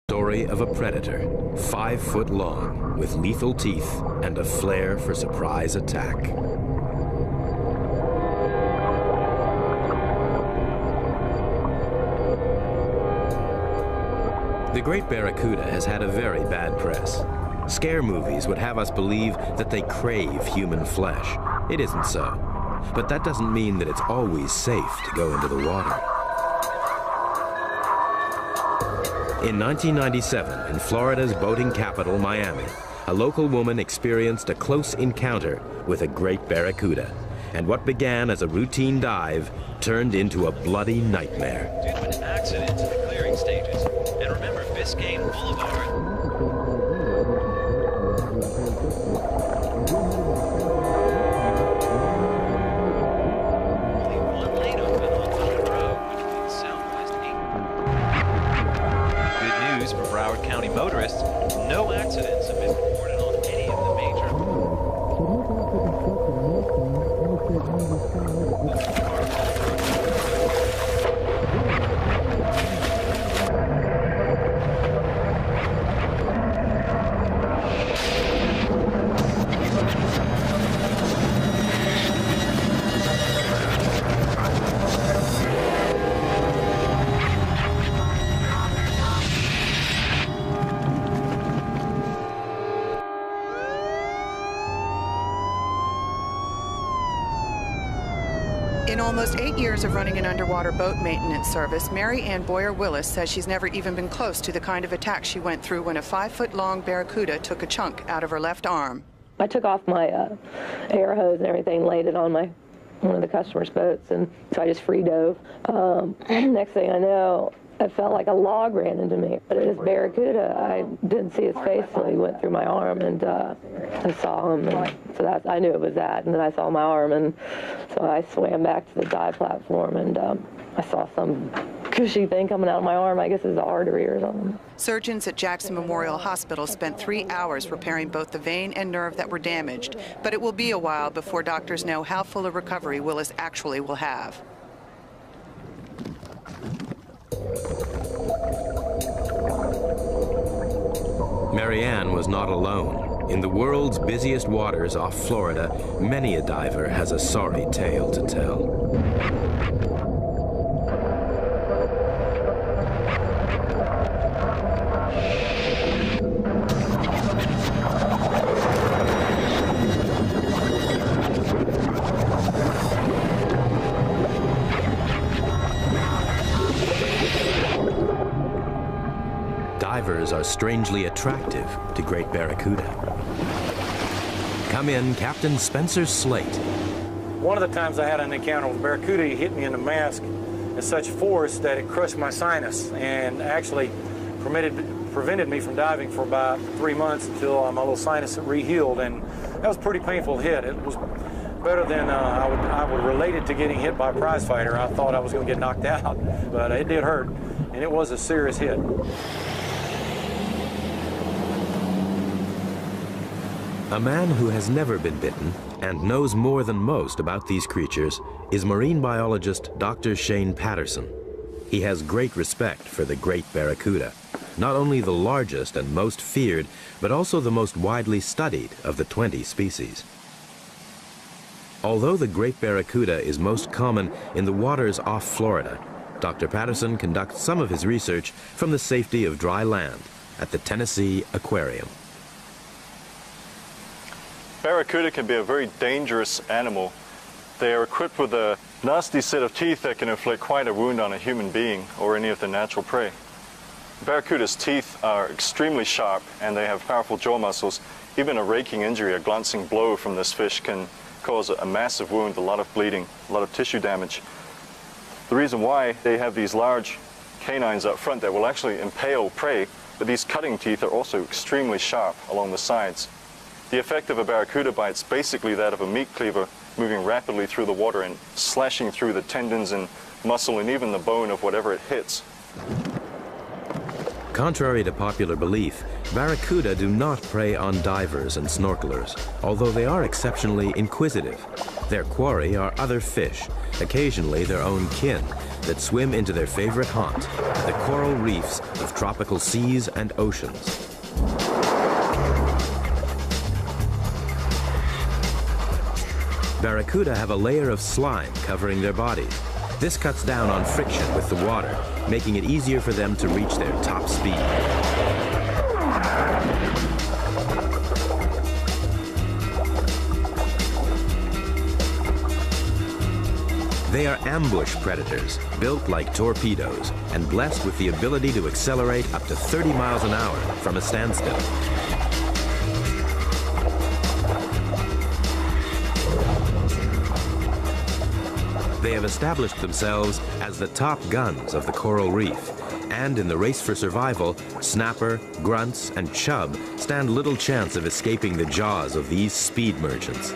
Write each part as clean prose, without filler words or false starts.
Story of a predator, 5 foot long, with lethal teeth and a flair for surprise attack. The Great Barracuda has had a very bad press. Scare movies would have us believe that they crave human flesh. It isn't so. But that doesn't mean that it's always safe to go into the water. In 1997, in Florida's boating capital, Miami, a local woman experienced a close encounter with a great barracuda. And what began as a routine dive turned into a bloody nightmare. Due to an accident in the clearing stages. And remember, Biscayne Boulevard. Only one lane open on Thunder Road, which leads southwest 8. Good news for Broward County motorists. No accidents have been reported on any of the major. In almost 8 years of running an underwater boat maintenance service, Mary Ann Boyer-Willis says she's never even been close to the kind of attack she went through when a 5-foot-long barracuda took a chunk out of her left arm. I took off my air hose and everything, laid it on one of the customer's boats, and so I just free dove. Next thing I know, I felt like a log ran into me. But this barracuda, I didn't see his face until he went through my arm, and I saw him, and so I knew it was that. And then I saw my arm, and so I swam back to the dive platform, and I saw some cushy thing coming out of my arm. I guess it's an artery or something. Surgeons at Jackson Memorial Hospital spent 3 hours repairing both the vein and nerve that were damaged, but it will be a while before doctors know how full a recovery Willis actually will have. Mary Ann was not alone. In the world's busiest waters off Florida, many a diver has a sorry tale to tell. Divers are strangely attractive to great barracuda. Come in, Captain Spencer Slate. One of the times I had an encounter with a barracuda, he hit me in the mask at such force that it crushed my sinus and actually prevented me from diving for about 3 months until my little sinus re-healed, and that was a pretty painful hit. It was better than I would relate it to getting hit by a prize fighter. I thought I was going to get knocked out, but it did hurt, and it was a serious hit. A man who has never been bitten and knows more than most about these creatures is marine biologist Dr. Shane Patterson. He has great respect for the great barracuda, not only the largest and most feared, but also the most widely studied of the 20 species. Although the great barracuda is most common in the waters off Florida, Dr. Patterson conducts some of his research from the safety of dry land at the Tennessee Aquarium. Barracuda can be a very dangerous animal. They are equipped with a nasty set of teeth that can inflict quite a wound on a human being or any of their natural prey. Barracuda's teeth are extremely sharp and they have powerful jaw muscles. Even a raking injury, a glancing blow from this fish can cause a massive wound, a lot of bleeding, a lot of tissue damage. The reason why they have these large canines up front that will actually impale prey, but these cutting teeth are also extremely sharp along the sides. The effect of a barracuda bite is basically that of a meat cleaver moving rapidly through the water and slashing through the tendons and muscle and even the bone of whatever it hits. Contrary to popular belief, barracuda do not prey on divers and snorkelers, although they are exceptionally inquisitive. Their quarry are other fish, occasionally their own kin, that swim into their favorite haunt, the coral reefs of tropical seas and oceans. Barracuda have a layer of slime covering their bodies. This cuts down on friction with the water, making it easier for them to reach their top speed. They are ambush predators, built like torpedoes, and blessed with the ability to accelerate up to 30 miles an hour from a standstill. They have established themselves as the top guns of the coral reef, and in the race for survival, snapper, grunts, and chub stand little chance of escaping the jaws of these speed merchants.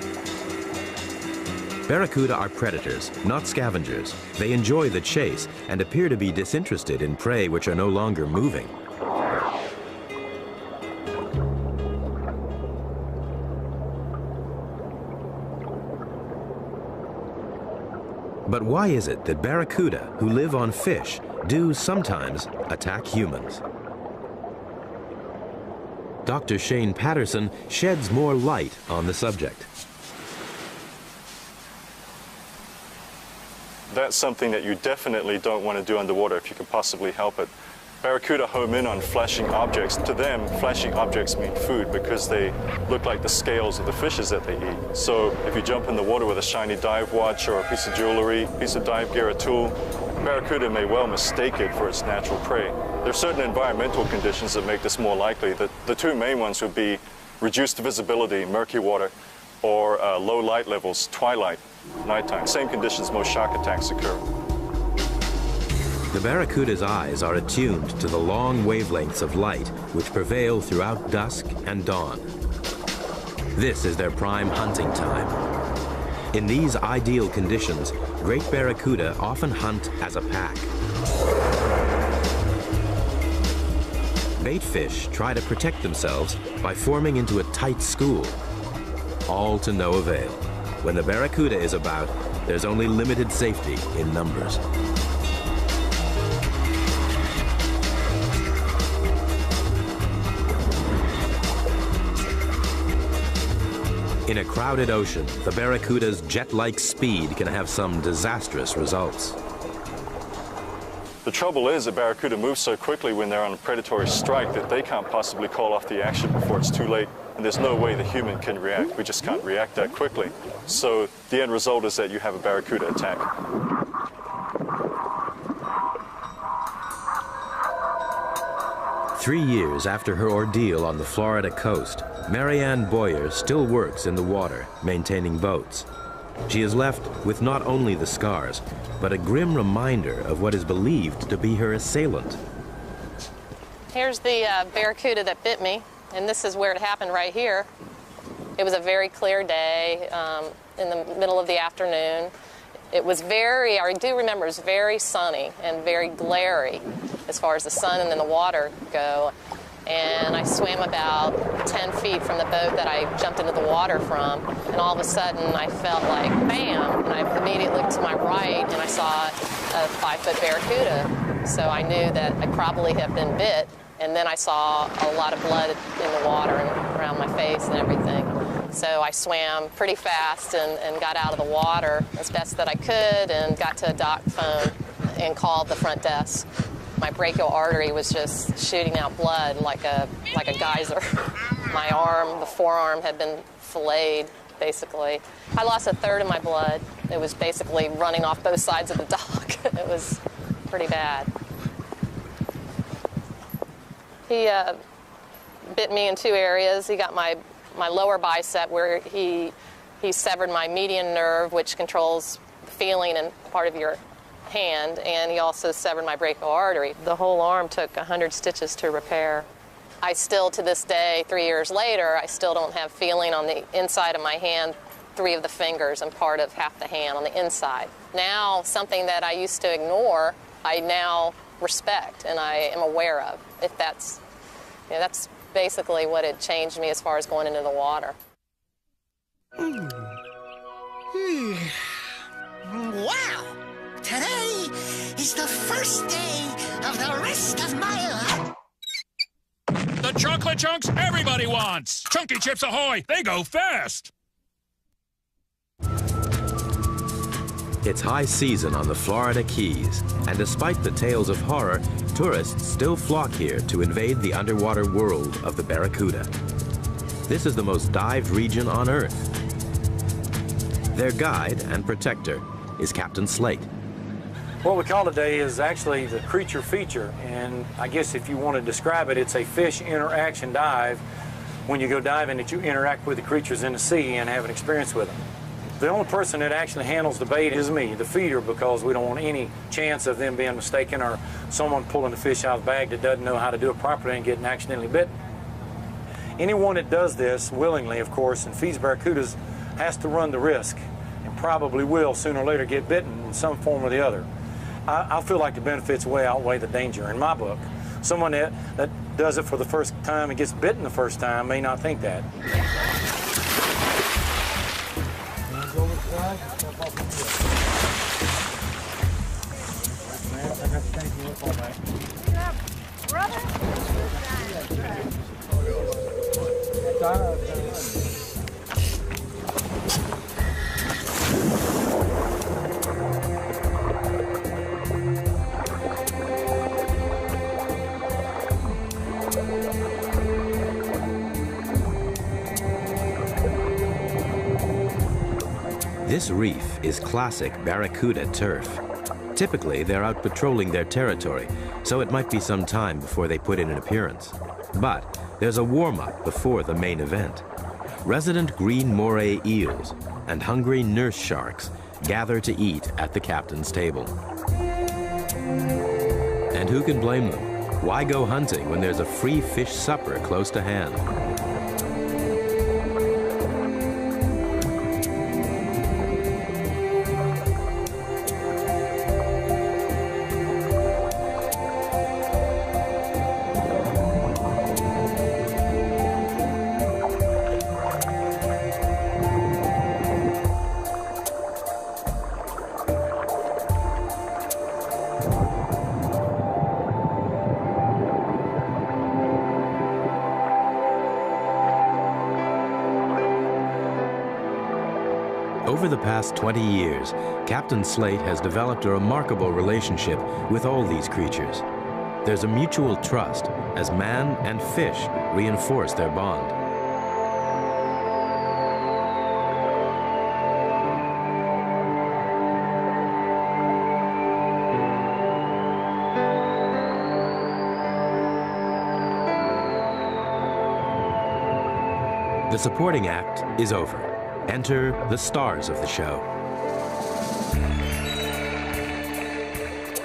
Barracuda are predators, not scavengers. They enjoy the chase and appear to be disinterested in prey which are no longer moving. But why is it that barracuda, who live on fish, do sometimes attack humans? Dr. Shane Patterson sheds more light on the subject. That's something that you definitely don't want to do underwater if you can possibly help it. Barracuda home in on flashing objects. To them, flashing objects mean food because they look like the scales of the fishes that they eat. So if you jump in the water with a shiny dive watch or a piece of jewelry, piece of dive gear, a tool, barracuda may well mistake it for its natural prey. There are certain environmental conditions that make this more likely. The two main ones would be reduced visibility, murky water, or low light levels, twilight, nighttime. Same conditions most shark attacks occur. The barracuda's eyes are attuned to the long wavelengths of light which prevail throughout dusk and dawn. This is their prime hunting time. In these ideal conditions, great barracuda often hunt as a pack. Bait fish try to protect themselves by forming into a tight school, all to no avail. When the barracuda is about, there's only limited safety in numbers. In a crowded ocean, the barracuda's jet-like speed can have some disastrous results. The trouble is that barracuda move so quickly when they're on a predatory strike that they can't possibly call off the action before it's too late, and there's no way the human can react. We just can't react that quickly. So the end result is that you have a barracuda attack. Three years after her ordeal on the Florida coast, Marianne Boyer still works in the water, maintaining boats. She is left with not only the scars, but a grim reminder of what is believed to be her assailant. Here's the barracuda that bit me, and this is where it happened right here. It was a very clear day in the middle of the afternoon. It was I do remember, it was very sunny and very glary as far as the sun and then the water go. And I swam about 10 feet from the boat that I jumped into the water from, and all of a sudden I felt like, bam, and I immediately looked to my right and I saw a 5-foot barracuda. So I knew that I probably had been bit, and then I saw a lot of blood in the water and around my face and everything. So I swam pretty fast and got out of the water as best that I could and got to a dock phone and called the front desk. My brachial artery was just shooting out blood like a geyser. My arm, the forearm, had been filleted, basically. I lost a third of my blood. It was basically running off both sides of the dock. It was pretty bad. He bit me in 2 areas. He got my lower bicep where he severed my median nerve, which controls the feeling and part of your hand, and he also severed my brachial artery. The whole arm took 100 stitches to repair. I still, to this day, 3 years later, I still don't have feeling on the inside of my hand, 3 of the fingers and part of half the hand on the inside. Now, something that I used to ignore, I now respect and I am aware of. If that's, that's basically what had changed me as far as going into the water. Wow! Today is the first day of the rest of my life. The chocolate chunks everybody wants. Chunky Chips Ahoy! They go fast. It's high season on the Florida Keys, and despite the tales of horror, tourists still flock here to invade the underwater world of the Barracuda. This is the most dived region on Earth. Their guide and protector is Captain Slate. What we call today is actually the creature feature, and I guess if you want to describe it, it's a fish interaction dive. When you go diving, that you interact with the creatures in the sea and have an experience with them. The only person that actually handles the bait is me, the feeder, because we don't want any chance of them being mistaken or someone pulling the fish out of the bag that doesn't know how to do it properly and getting accidentally bitten. Anyone that does this willingly, of course, and feeds barracudas has to run the risk and probably will sooner or later get bitten in some form or the other. I feel like the benefits way outweigh the danger in my book. Someone that does it for the first time and gets bitten the first time may not think that. This reef is classic barracuda turf. Typically, they're out patrolling their territory, so it might be some time before they put in an appearance. But there's a warm-up before the main event. Resident green moray eels and hungry nurse sharks gather to eat at the captain's table. And who can blame them? Why go hunting when there's a free fish supper close to hand? Over the past 20 years, Captain Slate has developed a remarkable relationship with all these creatures. There's a mutual trust as man and fish reinforce their bond. The supporting act is over. Enter the stars of the show.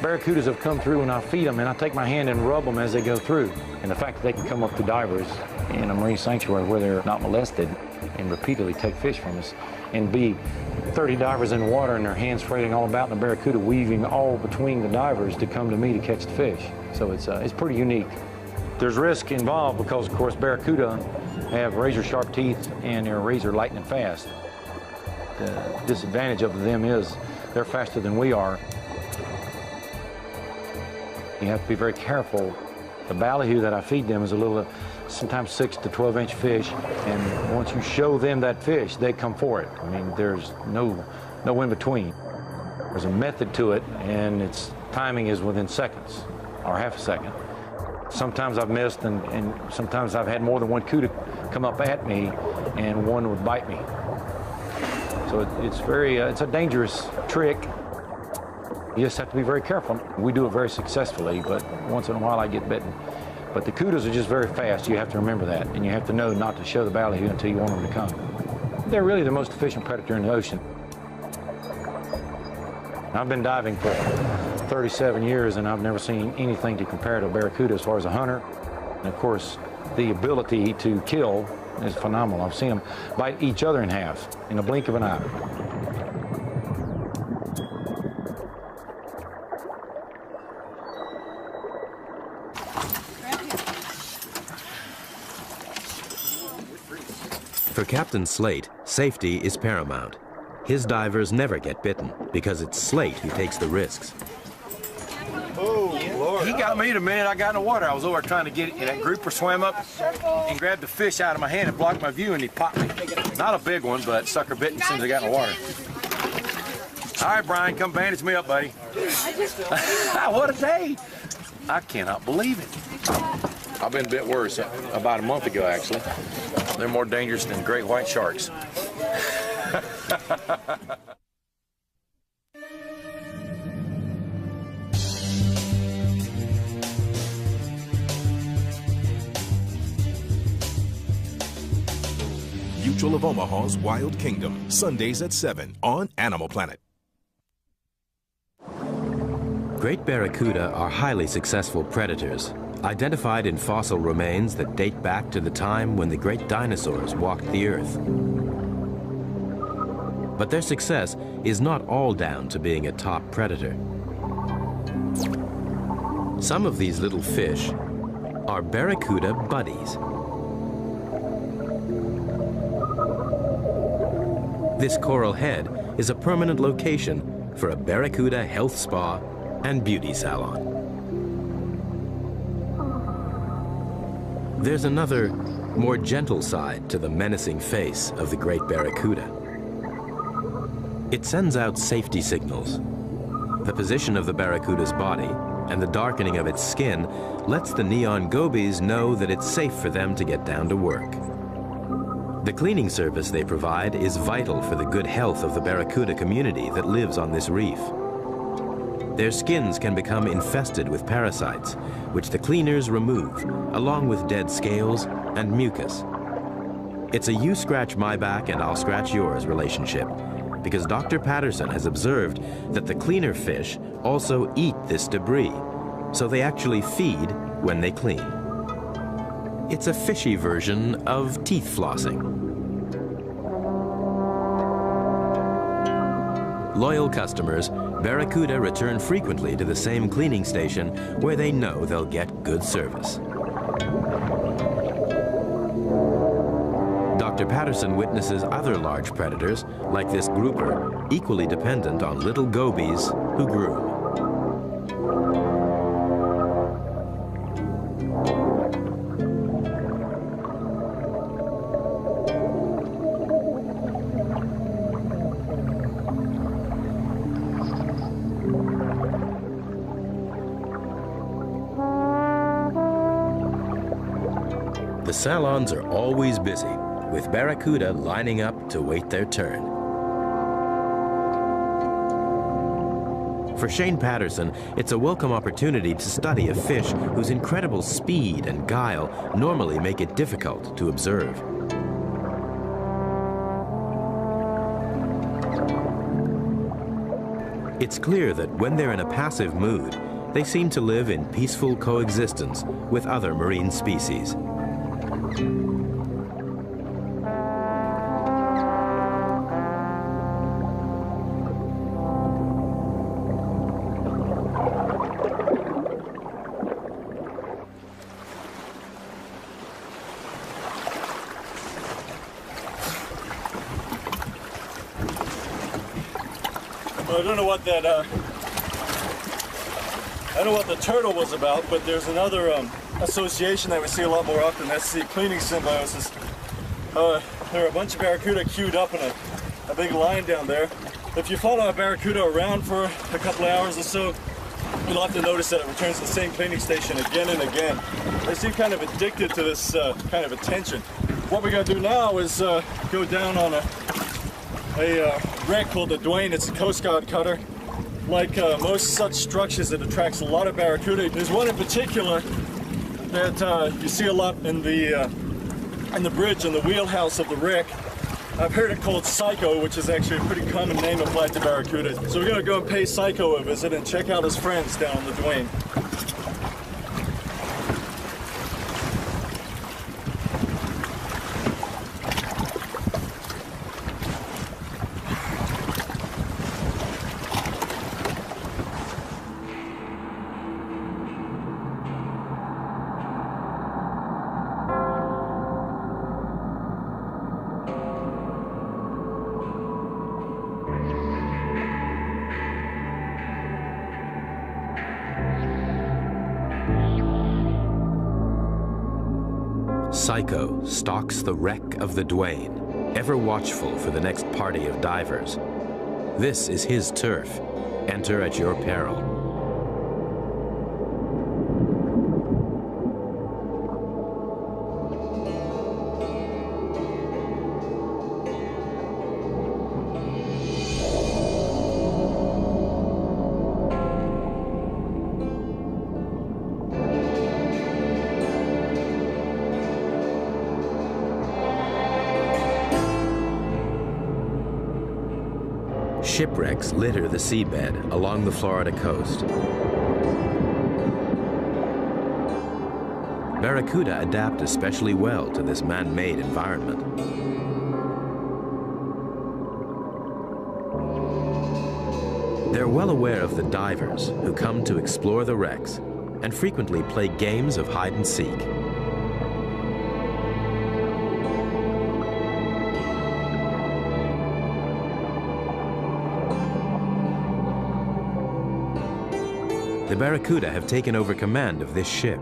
Barracudas have come through and I feed them and I take my hand and rub them as they go through. And the fact that they can come up to divers in a marine sanctuary where they're not molested and repeatedly take fish from us and be 30 divers in the water and their hands frailing all about and the barracuda weaving all between the divers to come to me to catch the fish. So it's pretty unique. There's risk involved because, of course, barracuda have razor-sharp teeth and they're razor lightning fast. The disadvantage of them is they're faster than we are. You have to be very careful. The ballyhoo that I feed them is a little, sometimes 6 to 12-inch fish, and once you show them that fish, they come for it. I mean, there's no in between. There's a method to it, and its timing is within seconds, or half a second. Sometimes I've missed, and sometimes I've had more than one cuda come up at me, and one would bite me. So it's a dangerous trick. You just have to be very careful. We do it very successfully, but once in a while I get bitten. But the cudas are just very fast. You have to remember that, and you have to know not to show the ballyhoo until you want them to come. They're really the most efficient predator in the ocean. I've been diving for 37 years, and I've never seen anything to compare to a barracuda as far as a hunter. And of course, the ability to kill is phenomenal. I've seen them bite each other in half in the blink of an eye. For Captain Slate, safety is paramount. His divers never get bitten because it's Slate who takes the risks. He got me the minute I got in the water. I was over trying to get in that grouper, swam up and grabbed the fish out of my hand and blocked my view, and he popped me. Not a big one, but sucker bit me as soon as I got in the water. All right, Brian, come bandage me up, buddy. What a day. I cannot believe it. I've been a bit worse about a month ago, actually. They're more dangerous than great white sharks. Mutual of Omaha's Wild Kingdom, Sundays at 7 on Animal Planet. Great barracuda are highly successful predators, identified in fossil remains that date back to the time when the great dinosaurs walked the earth. But their success is not all down to being a top predator. Some of these little fish are barracuda buddies. This coral head is a permanent location for a barracuda health spa and beauty salon. There's another, more gentle side to the menacing face of the great barracuda. It sends out safety signals. The position of the barracuda's body and the darkening of its skin lets the neon gobies know that it's safe for them to get down to work. The cleaning service they provide is vital for the good health of the barracuda community that lives on this reef. Their skins can become infested with parasites, which the cleaners remove, along with dead scales and mucus. It's a you scratch my back and I'll scratch yours relationship, because Dr. Patterson has observed that the cleaner fish also eat this debris, so they actually feed when they clean. It's a fishy version of teeth flossing. Loyal customers, barracuda return frequently to the same cleaning station where they know they'll get good service. Dr. Patterson witnesses other large predators, like this grouper, equally dependent on little gobies who groom. The salons are always busy, with barracuda lining up to wait their turn. For Shane Patterson, it's a welcome opportunity to study a fish whose incredible speed and guile normally make it difficult to observe. It's clear that when they're in a passive mood, they seem to live in peaceful coexistence with other marine species. I don't know what that, I don't know what the turtle was about, but there's another association that we see a lot more often. That's the cleaning symbiosis. There are a bunch of barracuda queued up in a big line down there. If you follow a barracuda around for a couple of hours or so, you'll have to notice that it returns to the same cleaning station again and again. They seem kind of addicted to this kind of attention. What we're going to do now is go down on a wreck called the Dwayne. It's a Coast Guard cutter. Like most such structures, it attracts a lot of barracuda. There's one in particular that you see a lot in the bridge, in the wheelhouse of the wreck. I've heard it called Psycho, which is actually a pretty common name applied to barracuda. So we're going to go and pay Psycho a visit and check out his friends down on the Dwayne. Psycho stalks the wreck of the Duane, ever watchful for the next party of divers. This is his turf. Enter at your peril. Shipwrecks litter the seabed along the Florida coast. Barracuda adapt especially well to this man-made environment. They're well aware of the divers who come to explore the wrecks and frequently play games of hide and seek. The Barracuda have taken over command of this ship,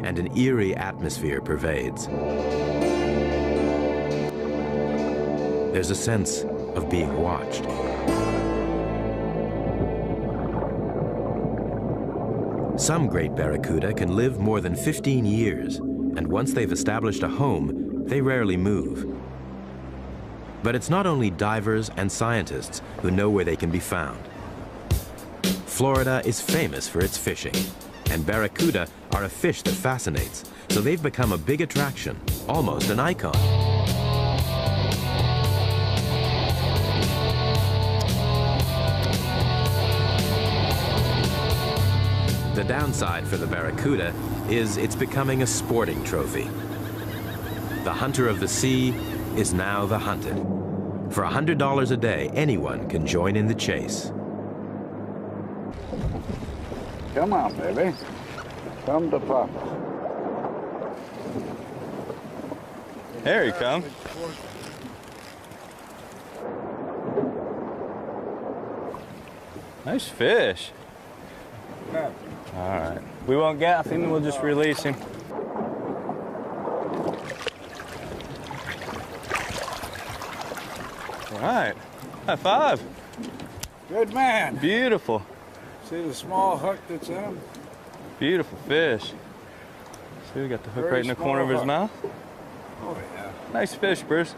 and an eerie atmosphere pervades. There's a sense of being watched. Some Great Barracuda can live more than 15 years, and once they've established a home, they rarely move. But it's not only divers and scientists who know where they can be found. Florida is famous for its fishing, and barracuda are a fish that fascinates, so they've become a big attraction, almost an icon. The downside for the barracuda is it's becoming a sporting trophy. The hunter of the sea is now the hunted. For $100 a day, anyone can join in the chase. Come on, baby. Come to Papa. There you come. Nice fish. All right. We won't gaff him, we'll just release him. All right. High five. Good man. Beautiful. See the small hook that's in him? Beautiful fish. See, we got the hook Very right in the corner of his hook. mouth. Oh, yeah. Nice fish, Bruce.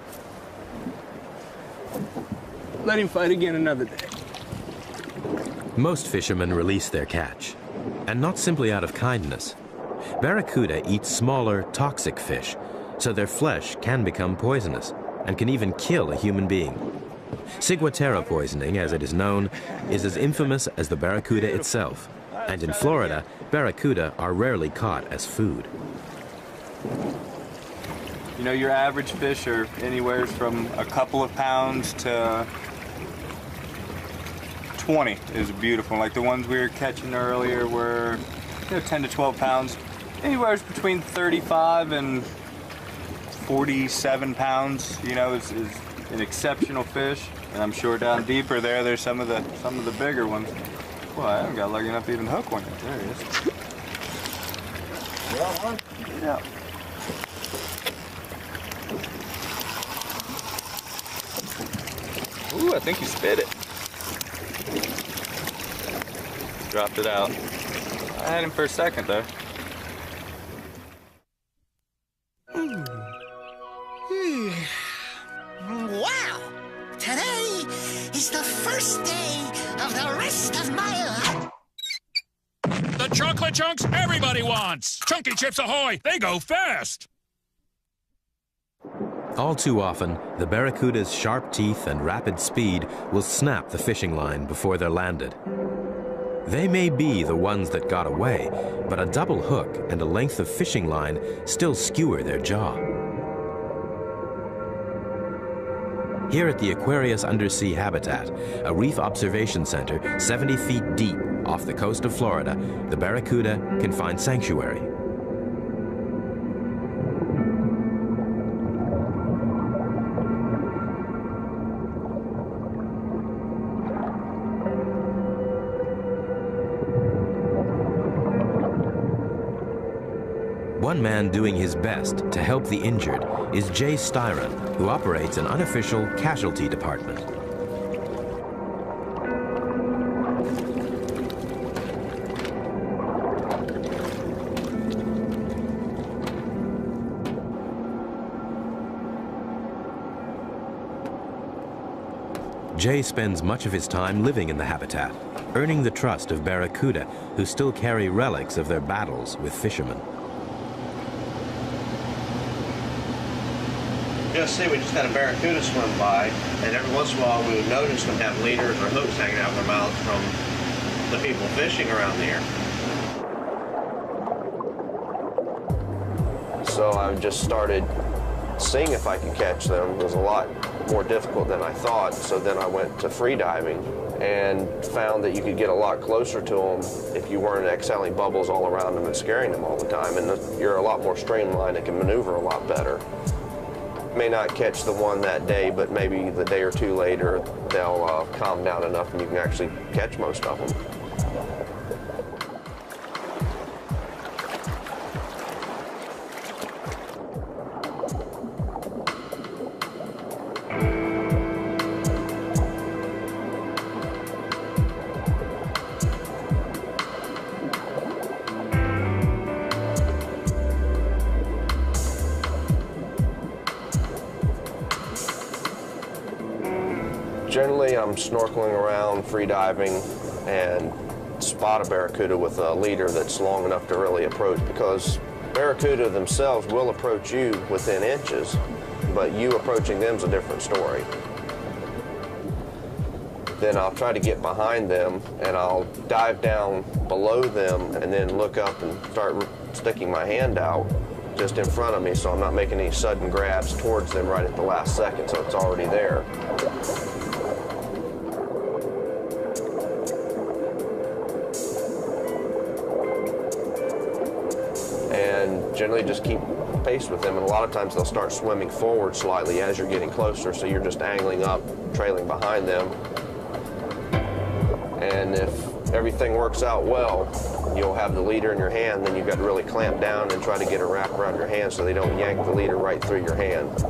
Let him fight again another day. Most fishermen release their catch, and not simply out of kindness. Barracuda eat smaller, toxic fish, so their flesh can become poisonous and can even kill a human being. Ciguatera poisoning, as it is known, is as infamous as the barracuda itself, and in Florida, barracuda are rarely caught as food. You know, your average fish are anywhere from a couple of pounds to 20 is beautiful. Like the ones we were catching earlier were 10 to 12 pounds. Anywhere between 35 and 47 pounds, you know, is an exceptional fish. And I'm sure down deeper there, there's some of the bigger ones. Well, I haven't got lucky enough to even hook one yet. There he is. Got one? Yeah. Ooh, I think he spit it. Dropped it out. I had him for a second though. Wow! Today is the first day of the rest of my life. The chocolate chunks everybody wants. Chunky Chips Ahoy! They go fast! All too often, the barracuda's sharp teeth and rapid speed will snap the fishing line before they're landed. They may be the ones that got away, but a double hook and a length of fishing line still skewer their jaw. Here at the Aquarius Undersea Habitat, a reef observation center 70 feet deep off the coast of Florida, the barracuda can find sanctuary. One one man doing his best to help the injured is Jay Styron, who operates an unofficial casualty department. Jay spends much of his time living in the habitat, earning the trust of barracuda who still carry relics of their battles with fishermen. Just see, we just had a barracuda swim by, and every once in a while we would notice them have leaders or hooks hanging out of their mouths from the people fishing around here. So I just started seeing if I could catch them. It was a lot more difficult than I thought, so then I went to free diving and found that you could get a lot closer to them if you weren't exhaling bubbles all around them and scaring them all the time, and you're a lot more streamlined and can maneuver a lot better. May not catch the one that day, but maybe the day or two later they'll calm down enough and you can actually catch most of them. Generally, I'm snorkeling around, free diving, and spot a barracuda with a leader that's long enough to really approach, because barracuda themselves will approach you within inches, but you approaching them is a different story. Then I'll try to get behind them, and I'll dive down below them and then look up and start sticking my hand out just in front of me, so I'm not making any sudden grabs towards them right at the last second, so it's already there. Generally just keep pace with them, and a lot of times they'll start swimming forward slightly as you're getting closer, so you're just angling up, trailing behind them. And if everything works out well, you'll have the leader in your hand, then you've got to really clamp down and try to get a wrap around your hand so they don't yank the leader right through your hand.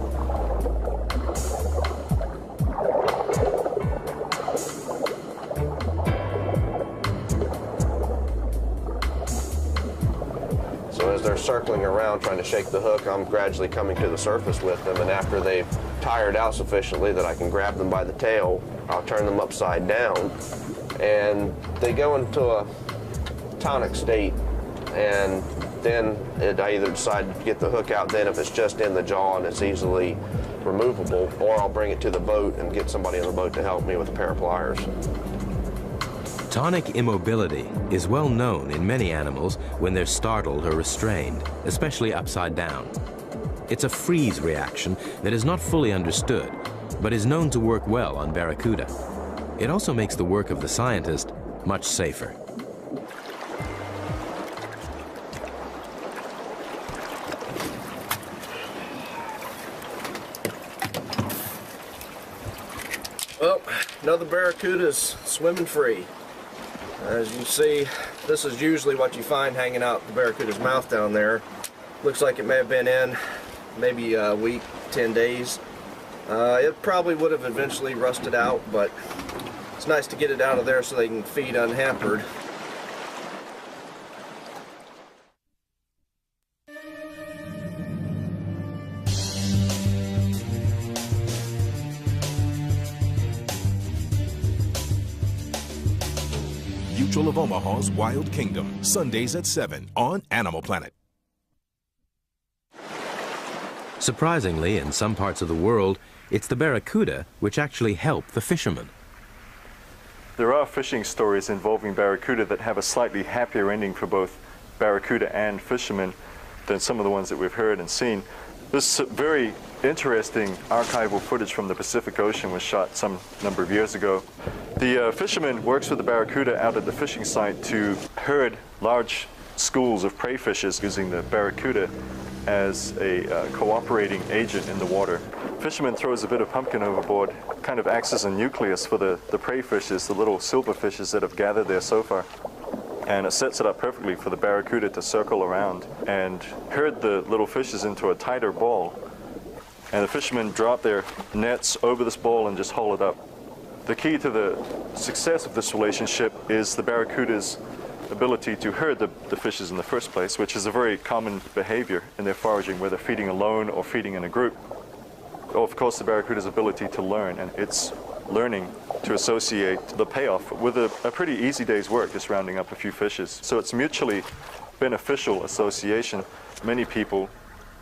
As they're circling around trying to shake the hook, I'm gradually coming to the surface with them, and after they've tired out sufficiently that I can grab them by the tail, I'll turn them upside down, and they go into a tonic state, and then I either decide to get the hook out then if it's just in the jaw and it's easily removable, or I'll bring it to the boat and get somebody on the boat to help me with a pair of pliers. Tonic immobility is well known in many animals when they're startled or restrained, especially upside down. It's a freeze reaction that is not fully understood, but is known to work well on barracuda. It also makes the work of the scientist much safer. Well, another barracuda's swimming free. As you see, this is usually what you find hanging out the barracuda's mouth down there. Looks like it may have been in maybe a week, 10 days. It probably would have eventually rusted out, but it's nice to get it out of there so they can feed unhampered. Mutual of Omaha's Wild Kingdom, Sundays at 7 on Animal Planet. Surprisingly, in some parts of the world, it's the barracuda which actually help the fishermen. There are fishing stories involving barracuda that have a slightly happier ending for both barracuda and fishermen than some of the ones that we've heard and seen. This very interesting archival footage from the Pacific Ocean was shot some number of years ago. The fisherman works with the barracuda out at the fishing site to herd large schools of prey fishes using the barracuda as a cooperating agent in the water. Fisherman throws a bit of pumpkin overboard, kind of acts as a nucleus for the prey fishes, the little silver fishes that have gathered there so far. and it sets it up perfectly for the barracuda to circle around and herd the little fishes into a tighter ball. And the fishermen drop their nets over this ball and just haul it up. The key to the success of this relationship is the barracuda's ability to herd the fishes in the first place, which is a very common behavior in their foraging, whether feeding alone or feeding in a group. Or of course, the barracuda's ability to learn, and its learning to associate the payoff with a pretty easy day's work, just rounding up a few fishes. So it's mutually beneficial association. Many people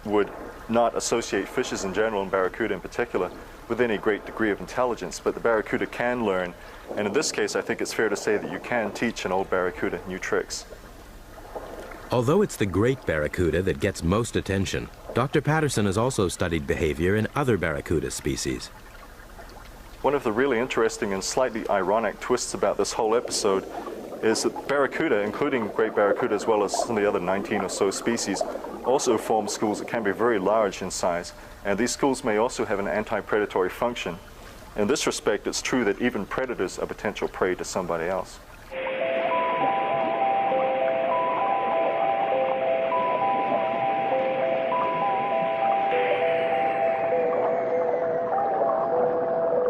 would not associate fishes in general, and barracuda in particular, with any great degree of intelligence, but the barracuda can learn, and in this case I think it's fair to say that you can teach an old barracuda new tricks. Although it's the great barracuda that gets most attention, Dr. Patterson has also studied behavior in other barracuda species. One of the really interesting and slightly ironic twists about this whole episode is that barracuda, including great barracuda as well as some of the other 19 or so species, also form schools that can be very large in size, and these schools may also have an anti-predatory function. In this respect, it's true that even predators are potential prey to somebody else.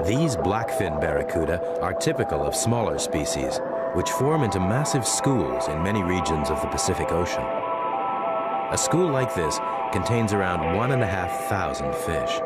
These blackfin barracuda are typical of smaller species, which form into massive schools in many regions of the Pacific Ocean. A school like this contains around 1,500 fish.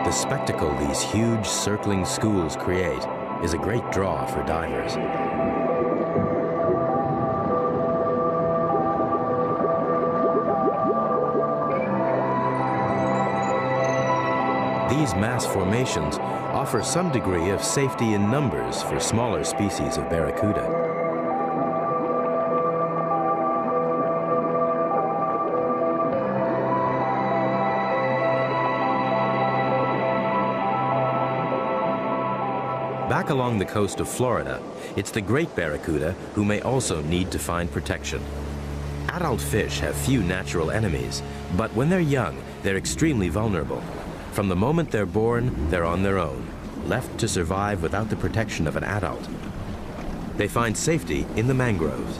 The spectacle these huge circling schools create is a great draw for divers. These mass formations offer some degree of safety in numbers for smaller species of barracuda. Back along the coast of Florida, it's the great barracuda who may also need to find protection. Adult fish have few natural enemies, but when they're young, they're extremely vulnerable. From the moment they're born, they're on their own, left to survive without the protection of an adult. They find safety in the mangroves.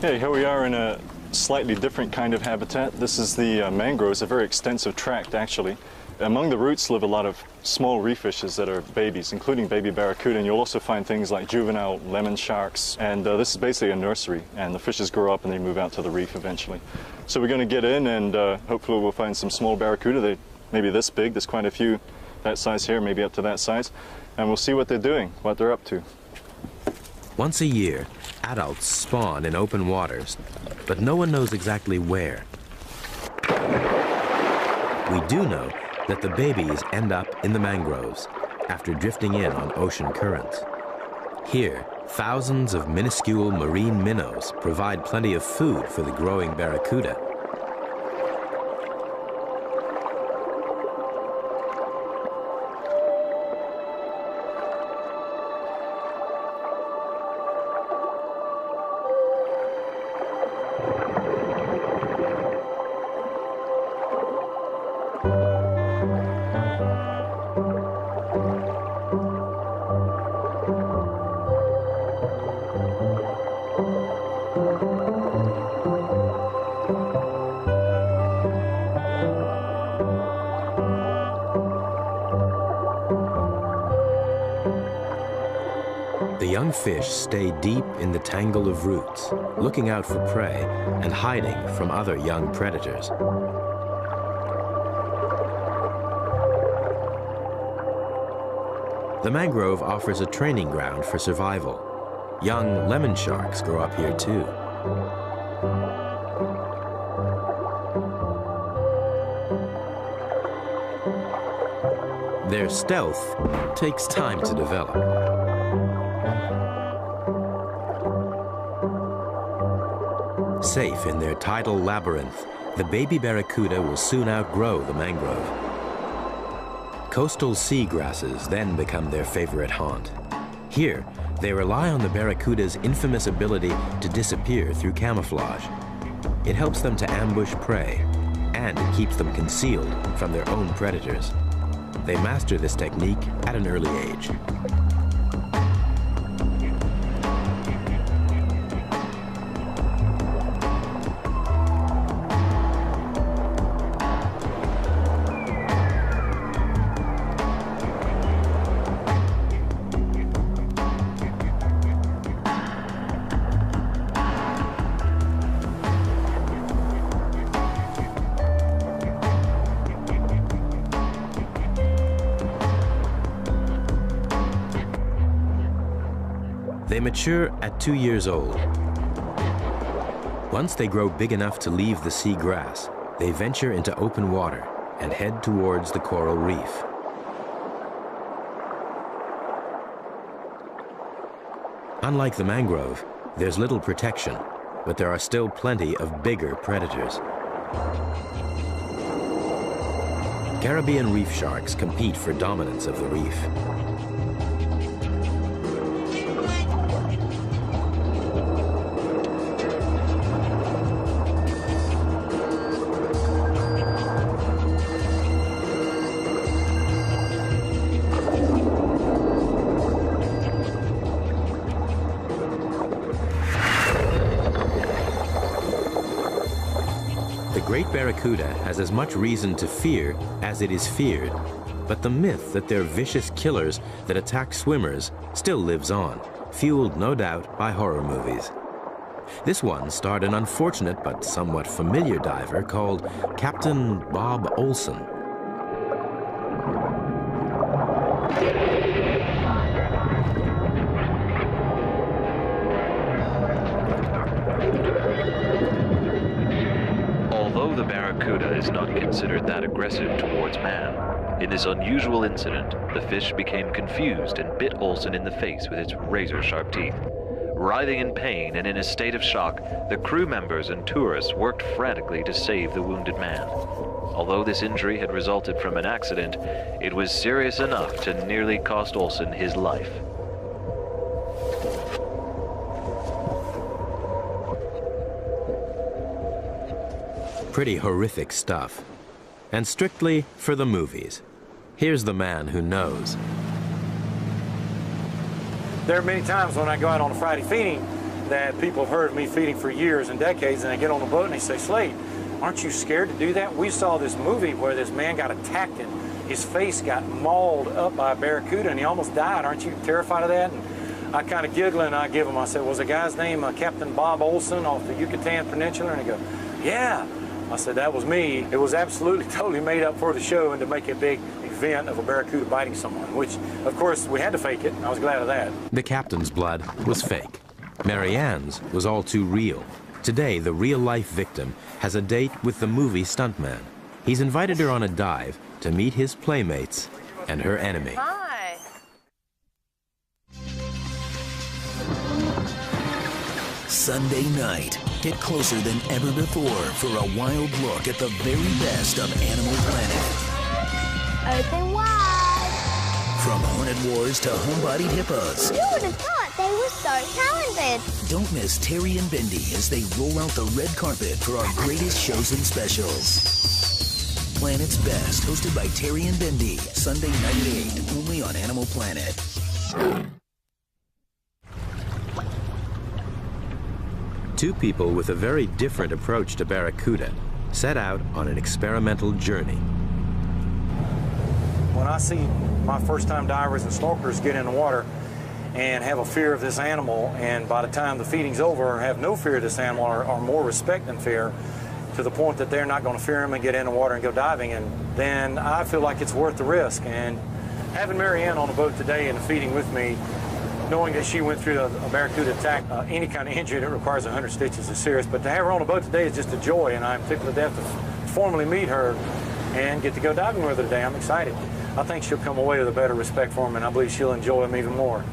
Hey, here we are in a slightly different kind of habitat. This is the mangroves, a very extensive tract actually. Among the roots live a lot of small reef fishes that are babies, including baby barracuda, and you'll also find things like juvenile lemon sharks. And this is basically a nursery, and the fishes grow up and they move out to the reef eventually. So we're going to get in, and hopefully we'll find some small barracuda. They may be this big. There's quite a few that size here, maybe up to that size. And we'll see what they're doing, what they're up to. Once a year, adults spawn in open waters, but no one knows exactly where. We do know that the babies end up in the mangroves after drifting in on ocean currents. Here, thousands of minuscule marine minnows provide plenty of food for the growing barracuda. Young fish stay deep in the tangle of roots, looking out for prey and hiding from other young predators. The mangrove offers a training ground for survival. Young lemon sharks grow up here too. Their stealth takes time to develop. Safe in their tidal labyrinth, The baby barracuda will soon outgrow the mangrove. Coastal sea grasses then become their favorite haunt. Here, they rely on the barracuda's infamous ability to disappear through camouflage. It helps them to ambush prey, and it keeps them concealed from their own predators. They master this technique at an early age. They mature at 2 years old. Once they grow big enough to leave the sea grass, they venture into open water and head towards the coral reef. Unlike the mangrove, there's little protection, but there are still plenty of bigger predators. Caribbean reef sharks compete for dominance of the reef. The Great Barracuda has as much reason to fear as it is feared, but the myth that they're vicious killers that attack swimmers still lives on, fueled no doubt by horror movies. This one starred an unfortunate but somewhat familiar diver called Captain Bob Olson. Although the barracuda is not considered that aggressive towards man, in this unusual incident, the fish became confused and bit Olson in the face with its razor-sharp teeth. Writhing in pain and in a state of shock, the crew members and tourists worked frantically to save the wounded man. Although this injury had resulted from an accident, it was serious enough to nearly cost Olson his life. Pretty horrific stuff. And strictly for the movies. Here's the man who knows. There are many times when I go out on a Friday feeding that people have heard me feeding for years and decades, and they get on the boat and they say, "Slade, aren't you scared to do that? We saw this movie where this man got attacked and his face got mauled up by a barracuda and he almost died. Aren't you terrified of that?" And I kind of giggle and I give him, I said, "Was the guy's name Captain Bob Olson off the Yucatan Peninsula?" And he goes, "Yeah." I said, "That was me." It was absolutely totally made up for the show and to make a big event of a barracuda biting someone, which, of course, we had to fake it, and I was glad of that. The captain's blood was fake. Marianne's was all too real. Today, the real-life victim has a date with the movie stuntman. He's invited her on a dive to meet his playmates and her enemy. Hi. Sunday night, get closer than ever before for a wild look at the very best of Animal Planet. Open wide. From hornet wars to home-bodied hippos. Who would have thought they were so talented? Don't miss Terry and Bendy as they roll out the red carpet for our greatest shows and specials. Planet's Best, hosted by Terry and Bendy, Sunday night at 8, only on Animal Planet. Two people with a very different approach to barracuda set out on an experimental journey. When I see my first-time divers and snorkelers get in the water and have a fear of this animal, and by the time the feeding's over have no fear of this animal or more respect than fear, to the point that they're not going to fear him and get in the water and go diving, and then I feel like it's worth the risk. And having Marianne on the boat today and the feeding with me, knowing that she went through a barracuda attack, any kind of injury that requires 100 stitches is serious, but to have her on the boat today is just a joy, and I'm tickled to death to formally meet her and get to go diving with her today. I'm excited. I think she'll come away with a better respect for him, and I believe she'll enjoy him even more.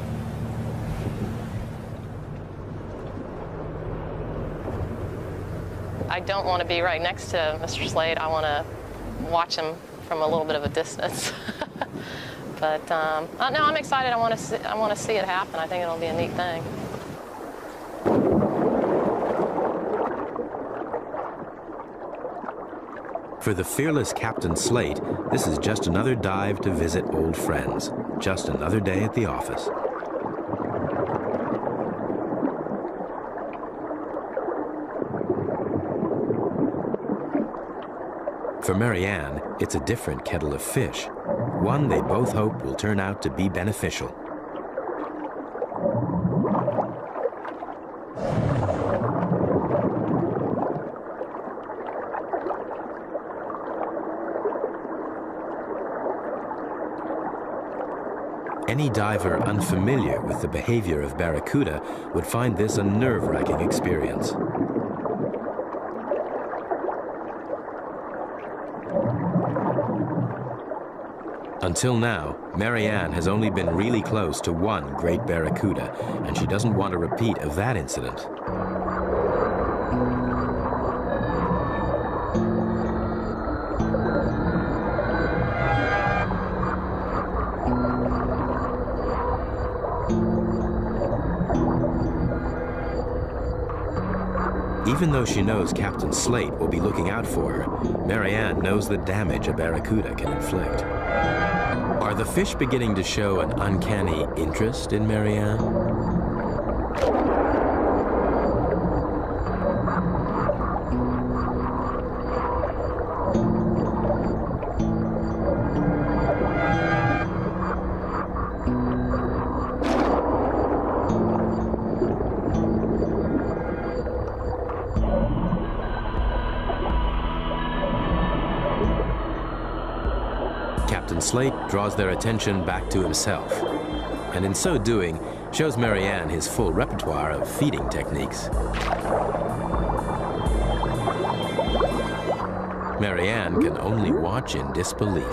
I don't want to be right next to Mr. Slade. I want to watch him from a little bit of a distance. But no, I'm excited. I want to see it happen. I think it'll be a neat thing. For the fearless Captain Slate, this is just another dive to visit old friends. Just another day at the office. For Marianne, it's a different kettle of fish, one they both hope will turn out to be beneficial. Any diver unfamiliar with the behavior of barracuda would find this a nerve-wracking experience. Until now, Marianne has only been really close to one great barracuda, and she doesn't want a repeat of that incident. Even though she knows Captain Slate will be looking out for her, Marianne knows the damage a barracuda can inflict. Are the fish beginning to show an uncanny interest in Marianne? Captain Slate draws their attention back to himself, and in so doing, shows Marianne his full repertoire of feeding techniques. Marianne can only watch in disbelief.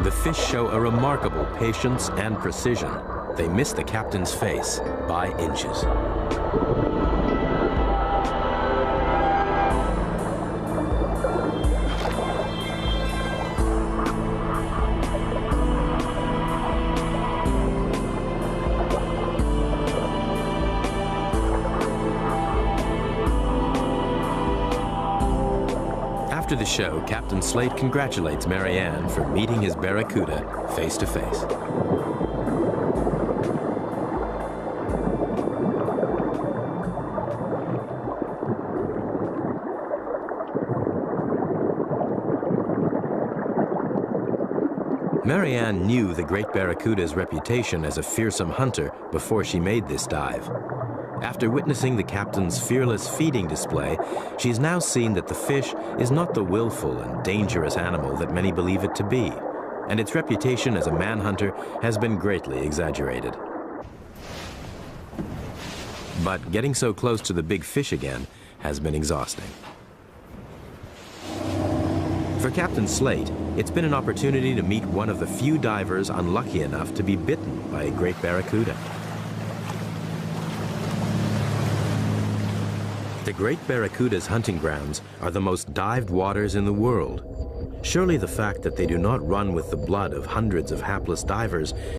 The fish show a remarkable patience and precision. They miss the captain's face by inches. After the show, Captain Slate congratulates Marianne for meeting his barracuda face to face. Marianne knew the great barracuda's reputation as a fearsome hunter before she made this dive. After witnessing the captain's fearless feeding display, she's now seen that the fish is not the willful and dangerous animal that many believe it to be, and its reputation as a manhunter has been greatly exaggerated. But getting so close to the big fish again has been exhausting. For Captain Slate, it's been an opportunity to meet one of the few divers unlucky enough to be bitten by a great barracuda. The great barracuda's hunting grounds are the most dived waters in the world. Surely the fact that they do not run with the blood of hundreds of hapless divers